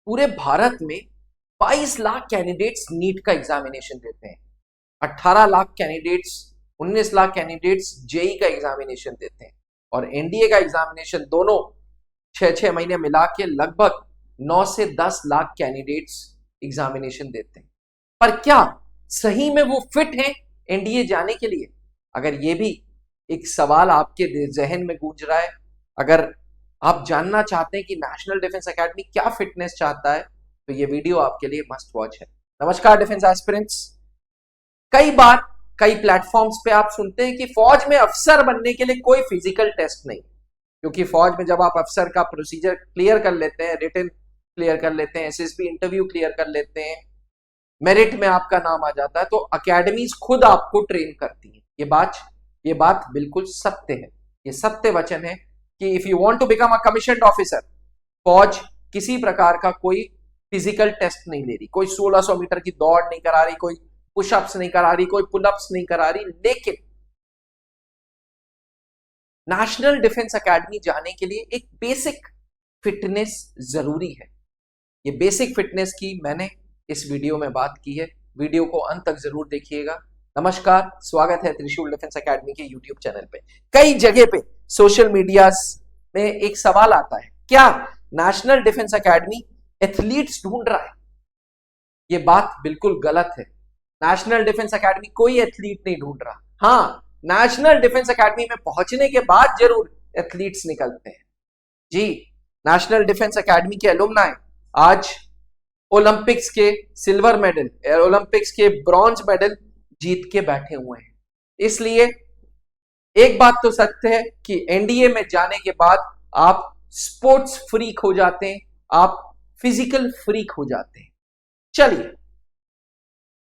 पूरे भारत में 22 lakh candidates NEET का एग्जामिनेशन देते हैं, 18 lakh candidates, 19 lakh candidates JEE का एग्जामिनेशन देते हैं और एनडीए का एग्जामिनेशन दोनों 6-6 महीने मिला के लगभग 9 से 10 लाख कैंडिडेट्स एग्जामिनेशन देते हैं। पर क्या सही में वो फिट हैं एनडीए जाने के लिए? अगर ये भी एक सवाल आपके जहन में गूंज रहा है, अगर आप जानना चाहते हैं कि नेशनल डिफेंस एकेडमी क्या फिटनेस चाहता है, तो ये वीडियो आपके लिए मस्ट वॉच है। नमस्कार डिफेंस एस्पिरेंट्स। कई बार कई प्लेटफॉर्म्स पे आप सुनते हैं कि फौज में अफसर बनने के लिए कोई फिजिकल टेस्ट नहीं, क्योंकि फौज में जब आप अफसर का प्रोसीजर क्लियर कर लेते हैं, रिटन क्लियर कर लेते हैं, एसएसबी इंटरव्यू क्लियर कर लेते हैं, मेरिट में आपका नाम आ जाता है, तो अकेडमीज खुद आपको ट्रेन करती है। ये बात बिल्कुल सत्य है, ये सत्य वचन है कि if you want to become a commissioned officer, फौज किसी प्रकार का कोई फिजिकल टेस्ट नहीं ले रही, कोई 1600 मीटर की दौड़ नहीं करा रही, कोई पुशअप्स नहीं करा रही, कोई पुलअप्स नहीं करा रही। लेकिन नेशनल डिफेंस एकेडमी जाने के लिए एक बेसिक फिटनेस जरूरी है। ये बेसिक फिटनेस की मैंने इस वीडियो में बात की है, वीडियो को अंत तक जरूर देखिएगा। नमस्कार, स्वागत है त्रिशूल डिफेंस एकेडमी के यूट्यूब चैनल पे। कई जगह पे सोशल मीडिया में एक सवाल आता है, क्या नेशनल डिफेंस एकेडमी एथलीट्स ढूंढ रहा है? ये बात बिल्कुल गलत है। नेशनल डिफेंस एकेडमी कोई एथलीट नहीं ढूंढ रहा। हाँ, नेशनल डिफेंस एकेडमी में पहुंचने के बाद जरूर एथलीट्स निकलते हैं। जी, नेशनल डिफेंस एकेडमी के एलुमनाई आज ओलंपिक्स के सिल्वर मेडल, ओलंपिक्स के ब्रॉन्ज मेडल जीत के बैठे हुए हैं। इसलिए एक बात तो सत्य है कि एनडीए में जाने के बाद आप स्पोर्ट्स फ्रीक हो जाते हैं, आप फिजिकल फ्रीक हो जाते हैं। चलिए,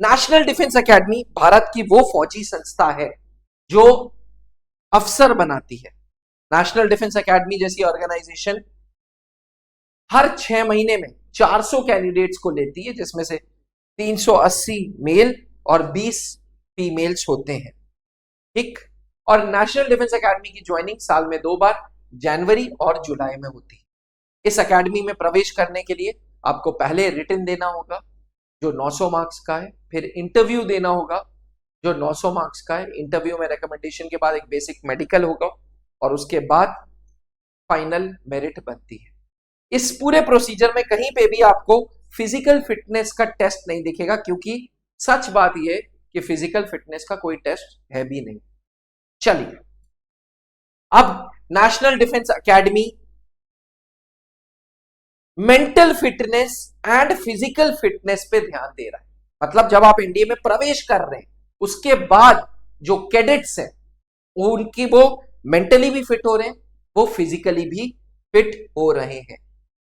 नेशनल डिफेंस एकेडमी भारत की वो फौजी संस्था है जो अफसर बनाती है। नेशनल डिफेंस एकेडमी जैसी ऑर्गेनाइजेशन हर 6 महीने में 400 कैंडिडेट्स को लेती है, जिसमें से 380 मेल और 20 फीमेल्स होते हैं। ठीक, और नेशनल डिफेंस एकेडमी की ज्वाइनिंग साल में 2 बार, जनवरी और जुलाई में होती है। इस एकेडमी में प्रवेश करने के लिए आपको पहले रिटन देना होगा जो 900 मार्क्स का है, फिर इंटरव्यू देना होगा जो 900 मार्क्स का है। इंटरव्यू में रिकमेंडेशन के बाद एक बेसिक मेडिकल होगा और उसके बाद फाइनल मेरिट बनती है। इस पूरे प्रोसीजर में कहीं पे भी आपको फिजिकल फिटनेस का टेस्ट नहीं दिखेगा, क्योंकि सच बात यह कि फिजिकल फिटनेस का कोई टेस्ट है भी नहीं। चलिए, अब national defence academy mental fitness and physical fitness पे ध्यान दे रहा है। मतलब जब आप एनडीए में प्रवेश कर रहे हैं, उसके बाद जो कैडेट्स हैं उनकी वो मेंटली भी फिट हो रहे हैं, वो फिजिकली भी फिट हो रहे हैं,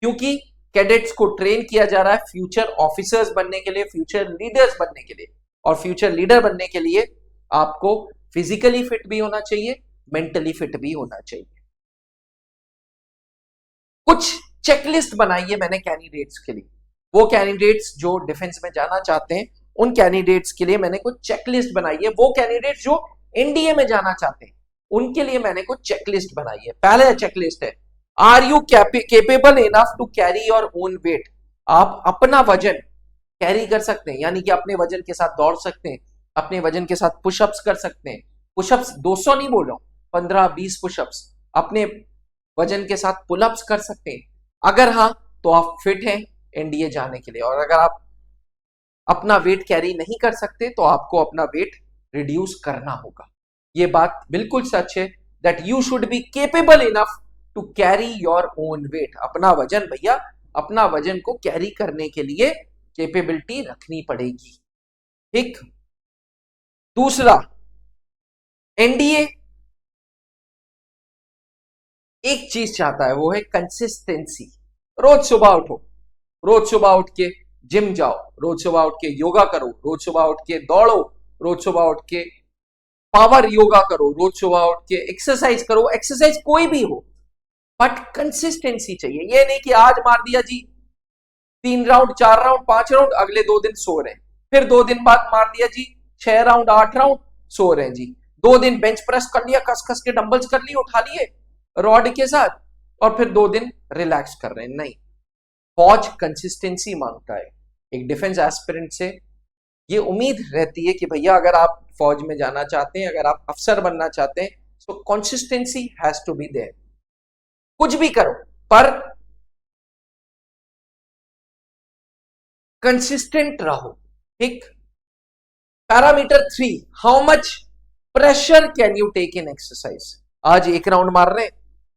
क्योंकि कैडेट्स को ट्रेन किया जा रहा है फ्यूचर ऑफिसर्स बनने के लिए, फ्यूचर लीडर्स बनने के लिए। और फ्यूचर लीडर बनने के लिए आपको फिजिकली फिट भी होना चाहिए, मेंटली फिट भी होना चाहिए। कुछ चेकलिस्ट बनाई है मैंने कैंडिडेट्स के लिए। वो कैंडिडेट्स जो डिफेंस में जाना चाहते हैं, उन कैंडिडेट्स के लिए मैंने कुछ चेकलिस्ट बनाई है। वो कैंडिडेट्स जो एनडीए में जाना चाहते हैं, उनके लिए मैंने कुछ चेकलिस्ट बनाई है। पहले चेकलिस्ट है, are you capable enough to carry your own weight? आप अपना वजन कैरी कर सकते हैं, यानी कि अपने वजन के साथ दौड़ सकते हैं, अपने वजन के साथ पुशअप्स कर सकते हैं। पुशअप्स 200 नहीं बोल रहा हूं, 15-20 पुशअप्स अपने वजन के साथ पुलअप्स कर सकते हैं। अगर हाँ, तो आप फिट हैं एनडीए जाने के लिए। और अगर आप अपना वेट कैरी नहीं कर सकते, तो आपको अपना वेट रिड्यूस करना होगा। ये बात बिल्कुल सच है, that you should be capable enough to carry your own weight. अपना वजन, भैया अपना वजन को कैरी करने के लिए कैपेबिलिटी रखनी पड़ेगी। ठीक, दूसरा, एनडीए एक चीज चाहता है, वो है कंसिस्टेंसी। रोज सुबह उठो, रोज सुबह उठ के जिम जाओ, रोज सुबह उठ के योगा करो, रोज सुबह उठ के दौड़ो, रोज सुबह उठ के पावर योगा करो, रोज सुबह उठ के एक्सरसाइज करो। एक्सरसाइज कोई भी हो, बट कंसिस्टेंसी चाहिए। ये नहीं कि आज मार दिया जी 3 राउंड, 4 राउंड, 5 राउंड, अगले 2 दिन सो रहे हैं, फिर 2 दिन बाद मार दिया जी 6 राउंड, 8 राउंड, सो रहे हैं जी। 2 दिन बेंच प्रेस कर लिया, कस कस के डंबल्स कर लिए, उठा लिए रॉड के साथ, और फिर 2 दिन रिलैक्स कर रहे हैं। नहीं, फौज कंसिस्टेंसी मांगता है। एक डिफेंस एस्पिरेंट से ये उम्मीद रहती है कि भैया अगर आप फौज में जाना चाहते हैं, अगर आप अफसर बनना चाहते हैं, तो consistency has to be there. कुछ भी करो पर कंसिस्टेंट रहो। ठीक। Parameter 3, how much pressure can you take in exercise. आज एक राउंड मार रहे हैं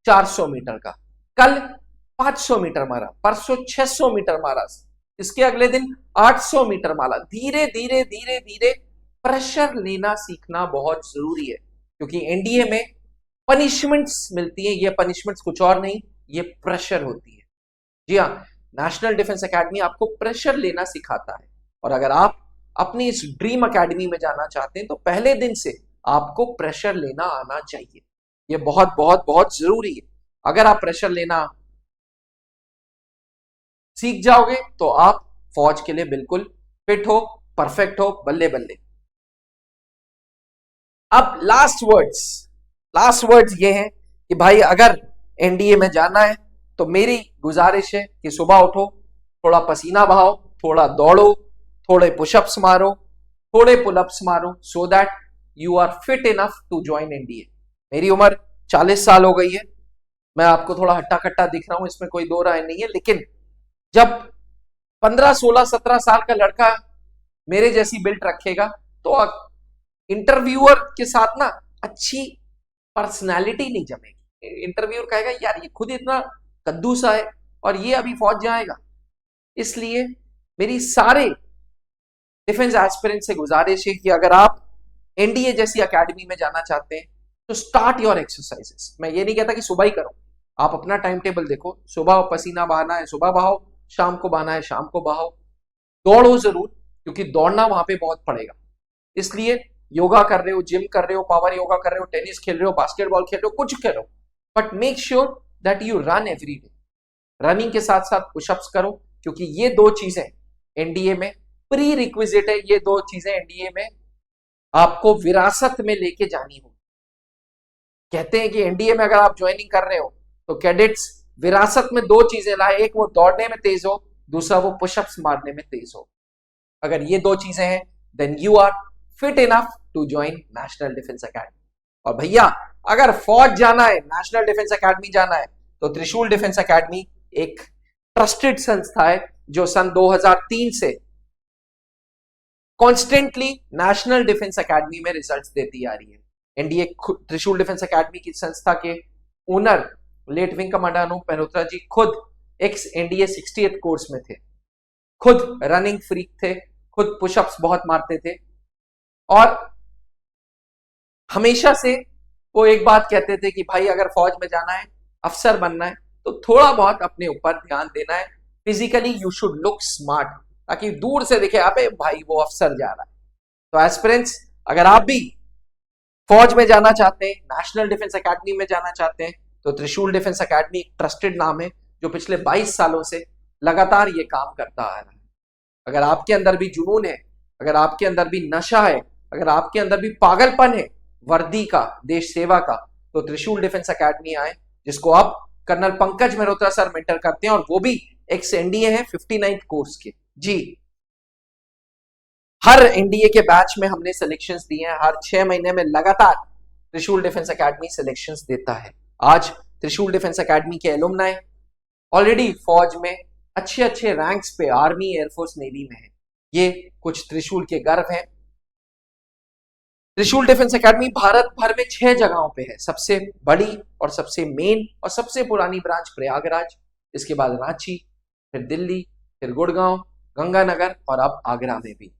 400 मीटर का, कल 500 मीटर मारा, परसों 600 मीटर मारा, इसके अगले दिन 800 मीटर मारा। धीरे धीरे धीरे धीरे प्रेशर लेना सीखना बहुत जरूरी है, क्योंकि एनडीए में पनिशमेंट्स मिलती है। ये पनिशमेंट्स कुछ और नहीं, ये प्रेशर होती है। जी हाँ, नेशनल डिफेंस एकेडमी आपको प्रेशर लेना सिखाता है। और अगर आप अपनी इस ड्रीम एकेडमी में जाना चाहते हैं तो पहले दिन से आपको प्रेशर लेना आना चाहिए। ये बहुत बहुत बहुत जरूरी है। अगर आप प्रेशर लेना सीख जाओगे तो आप फौज के लिए बिल्कुल फिट हो, परफेक्ट हो, बल्ले बल्ले। अब लास्ट वर्ड्स ये हैं कि भाई अगर एनडीए में जाना है तो मेरी गुजारिश है कि सुबह उठो, थोड़ा पसीना बहाओ, थोड़ा दौड़ो, थोड़े पुशअप्स मारो, थोड़े पुलअप्स मारो, so that you are fit enough to join NDA. मेरी उम्र 40 साल हो गई है, मैं आपको थोड़ा हट्टा कट्टा दिख रहा हूं, इसमें कोई दो राय नहीं है, लेकिन जब 15, 16, 17 साल का लड़का मेरे जैसी बिल्ट रखेगा तो इंटरव्यूअर के साथ ना अच्छी पर्सनालिटी नहीं जमेगी। इंटरव्यूअर कहेगा यार ये खुद इतना कद्दू सा है और ये अभी फौज जाएगा। इसलिए मेरी सारे डिफेंस एस्पिरेंट से गुजारिश है कि अगर आप एनडीए जैसी एकेडमी में जाना चाहते हैं तो स्टार्ट योर एक्सरसाइजेस। मैं ये नहीं कहता कि सुबह ही करो, आप अपना टाइम टेबल देखो। सुबह पसीना बहाना है सुबह बहाओ, शाम को बहाना है शाम को बहाओ। दौड़ो जरूर, क्योंकि दौड़ना वहां पे बहुत पड़ेगा। इसलिए योगा कर रहे हो, जिम कर रहे हो, पावर योगा कर रहे हो, टेनिस खेल रहे हो, बास्केटबॉल खेल रहे हो, कुछ करो, but make sure that you run every day. Running के साथ साथ पुशअप्स करो, क्योंकि ये दो चीजें एनडीए में प्री रिक्विजिट है। ये दो चीजें एनडीए में आपको विरासत में लेके जानी होगी। कहते हैं कि एनडीए में अगर आप ज्वाइनिंग कर रहे हो तो कैडेट्स विरासत में दो चीजें लाए, एक वो दौड़ने में तेज हो, दूसरा वो पुशअप्स मारने में तेज हो। अगर ये दो चीजें हैं then you are fit enough to join national defence academy. और भैया अगर फौज जाना है, नेशनल डिफेंस एकेडमी जाना है, तो त्रिशूल डिफेंस एकेडमी एक ट्रस्टेड संस्था है जो सन 2003 से कॉन्स्टेंटली नेशनल डिफेंस एकेडमी में रिजल्ट्स देती आ रही है। एनडीए त्रिशूल डिफेंस एकेडमी की संस्था के owner late wing commander Anup Malhotra ji खुद एक्स एनडीए 60th कोर्स में थे, खुद रनिंग फ्रीक थे, खुद पुशअप्स बहुत मारते थे, और हमेशा से वो एक बात कहते थे कि भाई अगर फौज में जाना है, अफसर बनना है, तो थोड़ा बहुत अपने ऊपर ध्यान देना है। Physically you should look smart, ताकि दूर से दिखे अबे भाई वो अफसर जा रहा है। तो एस्पिरेंट्स, अगर आप भी फौज में जाना चाहते हैं, नेशनल डिफेंस एकेडमी में जाना चाहते हैं, तो त्रिशूल डिफेंस एकेडमी एक ट्रस्टेड नाम है जो पिछले 22 सालों से लगातार ये काम करता आ रहा है। अगर आपके अंदर भी जुनून है, अगर आपके अंदर भी नशा है, अगर आपके अंदर भी पागलपन है वर्दी का, देश सेवा का, तो त्रिशूल डिफेंस एकेडमी आए, जिसको आप colonel Pankaj Malhotra sir mentor करते हैं, और वो भी एक्स एनडीए है 59th कोर्स के। जी, हर एनडीए के बैच में हमने सिलेक्शंस दिए हैं, हर 6 महीने में लगातार त्रिशूल डिफेंस एकेडमी सिलेक्शंस देता है। आज त्रिशूल डिफेंस एकेडमी के एलुमनाई ऑलरेडी फौज में अच्छे अच्छे रैंक्स पे आर्मी, एयरफोर्स, नेवी में है। ये कुछ त्रिशूल के गर्व हैं। त्रिशूल डिफेंस एकेडमी भारत भर में 6 जगहों पे है। सबसे बड़ी और सबसे मेन और सबसे पुरानी ब्रांच प्रयागराज, इसके बाद रांची, फिर दिल्ली, फिर गुड़गांव, गंगानगर और अब आगरा में भी।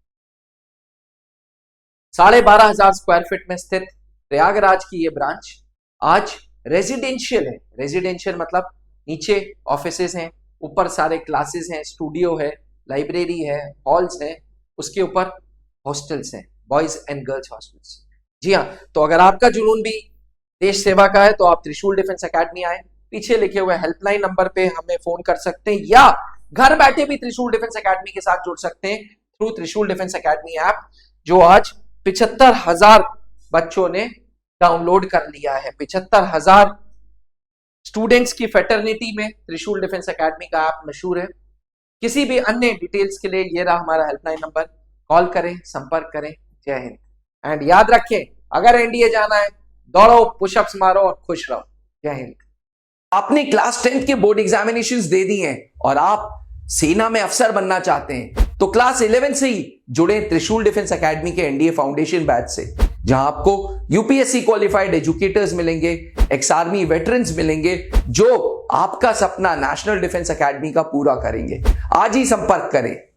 12,500 स्क्वायर फीट में स्थित प्रयागराज की ये ब्रांच आज रेजिडेंशियल है। रेजिडेंशियल मतलब नीचे ऑफिसेज हैं, ऊपर सारे क्लासेस हैं, स्टूडियो है, लाइब्रेरी है, हॉल्स हैं, उसके ऊपर हॉस्टल्स हैं, बॉयज एंड गर्ल्स हॉस्टल्स। जी हाँ, तो अगर आपका जुनून भी देश सेवा का है तो आप त्रिशूल डिफेंस एकेडमी आए, पीछे लिखे हुए हेल्पलाइन नंबर पे हमें फोन कर सकते हैं, या घर बैठे भी त्रिशूल डिफेंस एकेडमी के साथ जुड़ सकते हैं थ्रू त्रिशूल डिफेंस एकेडमी ऐप, जो आज 75,000 बच्चों ने डाउनलोड कर लिया है। 75,000 स्टूडेंट्स की फेटर्निटी में त्रिशूल डिफेंस एकेडमी का ऐप मशहूर है। किसी भी अन्य डिटेल्स के लिए ये रहा हमारा हेल्पलाइन नंबर, कॉल करें, संपर्क करें। जय हिंद। एंड याद रखें, अगर एनडीए जाना है, दौड़ो, पुशअप्स मारो और खुश रहो। जय हिंद। आपने क्लास 10th के बोर्ड एग्जामिनेशंस दे दी हैं और आप सेना में अफसर बनना चाहते हैं, तो क्लास 11 से ही जुड़े त्रिशूल डिफेंस एकेडमी के एनडीए फाउंडेशन बैच से, जहां आपको यूपीएससी क्वालिफाइड एजुकेटर्स मिलेंगे, एक्स आर्मी वेटरन्स मिलेंगे, जो आपका सपना नेशनल डिफेंस एकेडमी का पूरा करेंगे। आज ही संपर्क करें।